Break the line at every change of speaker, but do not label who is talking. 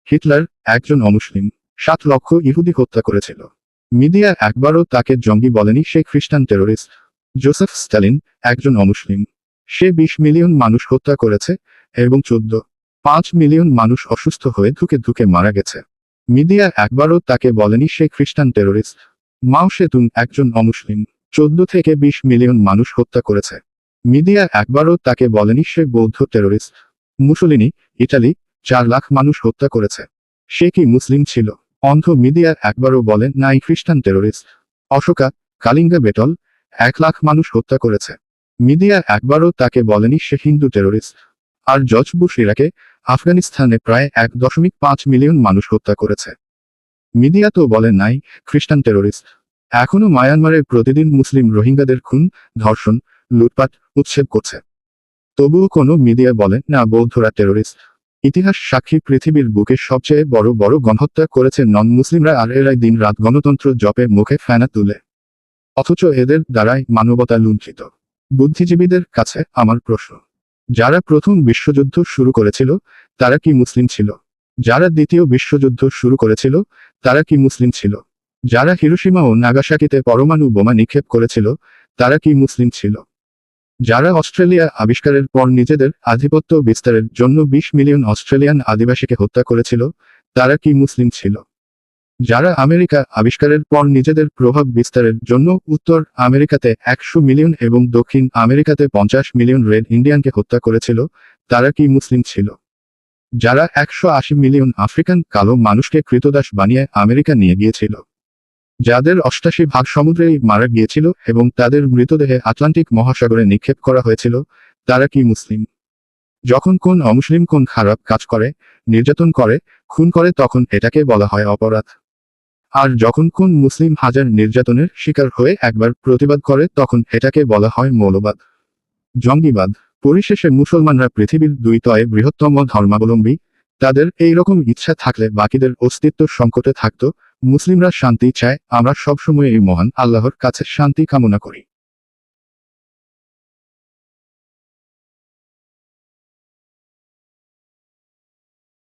Hitler একজন অমুসলিম 7 লক্ষ ইহুদি হত্যা করেছিল। মিডিয়া একবারও তাকে জঙ্গি বলেনি, সে খ্রিস্টান টেরোরিস্ট। জোসেফ স্ট্যালিন একজন অমুসলিম, সে 20 মিলিয়ন মানুষ হত্যা করেছে এবং 14.5 মিলিয়ন মানুষ অসুস্থ হয়ে ধুকে ধুকে মারা গেছে। মিডিয়া একবারও তাকে বলেনি সে খ্রিস্টান টেরোরিস্ট। মাও সেতুং একজন অমুসলিম, 14 থেকে 20 মিলিয়ন মানুষ হত্যা করেছে। মিডিয়া একবারও তাকে বলেনি সে বৌদ্ধ টেরোরিস্ট। মুসোলিনি ইটালি 4 লাখ মানুষ হত্যা করেছে, সে কি মুসলিম ছিল? অন্ধ মিডিয়া একবারও বলেন নাই খ্রিস্টান টেরোরিস্ট। অশোকা কালিঙ্গা বেটল 1 লাখ মানুষ হত্যা করেছে, মিডিয়া একবারও তাকে বলেনি সে হিন্দু টেরোরিস্ট। আর জর্জ বুশ ইরাকে আফগানিস্তানে প্রায় 1.5 মিলিয়ন মানুষ হত্যা করেছে, মিডিয়া তো বলেন নাই খ্রিস্টান টেরোরিস্ট। এখনো মায়ানমারে প্রতিদিন মুসলিম রোহিঙ্গাদের খুন, ধর্ষণ, লুটপাট, উচ্ছেদ করছে, তবুও কোনো মিডিয়া বলেন না বৌদ্ধরা টেরোরিস্ট। ইতিহাস সাক্ষী পৃথিবীর বুকে সবচেয়ে বড় বড় গণহত্যা করেছে নন মুসলিমরা, আর এরাই দিন রাত গণতন্ত্র জপে মুখে ফেনা তুলে, অথচ এদের দ্বারাই মানবতা লুণ্ঠিত। বুদ্ধিজীবীদের কাছে আমার প্রশ্ন, যারা প্রথম বিশ্বযুদ্ধ শুরু করেছিল তারা কি মুসলিম ছিল? যারা দ্বিতীয় বিশ্বযুদ্ধ শুরু করেছিল তারা কি মুসলিম ছিল? যারা হিরোশিমা ও নাগাসাকিতে পরমাণু বোমা নিক্ষেপ করেছিল তারা কি মুসলিম ছিল? যারা অস্ট্রেলিয়া আবিষ্কারের পর নিজেদের আধিপত্য বিস্তারের জন্য 20 মিলিয়ন অস্ট্রেলিয়ান আদিবাসীকে হত্যা করেছিল তারা কি মুসলিম ছিল? যারা আমেরিকা আবিষ্কারের পর নিজেদের প্রভাব বিস্তারের জন্য উত্তর আমেরিকাতে 100 মিলিয়ন এবং দক্ষিণ আমেরিকাতে 50 মিলিয়ন রেড ইন্ডিয়ানকে হত্যা করেছিল তারা কি মুসলিম ছিল? যারা 180 মিলিয়ন আফ্রিকান কালো মানুষকে কৃতদাস বানিয়ে আমেরিকা নিয়ে গিয়েছিল, যাদের 88 ভাগ সমুদ্রেই মারা গিয়েছিল এবং তাদের মৃতদেহে আটলান্টিক মহাসাগরে নিক্ষেপ করা হয়েছিল, তারা কি মুসলিম? যখন কোন অমুসলিম কোন খারাপ কাজ করে, নির্যাতন করে, খুন করে, তখন এটাকে বলা হয় অপরাধ। আর যখন কোন মুসলিম হাজার নির্যাতনের শিকার হয়ে একবার প্রতিবাদ করে তখন এটাকে বলা হয় মৌলবাদ, জঙ্গিবাদ। পরিশেষে মুসলমানরা পৃথিবীর 2 বৃহত্তম ধর্মাবলম্বী, তাদের এই রকম ইচ্ছা থাকলে বাকিদের অস্তিত্ব সংকটে থাকত। মুসলিমরা শান্তি চায়, আমরা সবসময় এই মহান আল্লাহর কাছে শান্তি কামনা করি।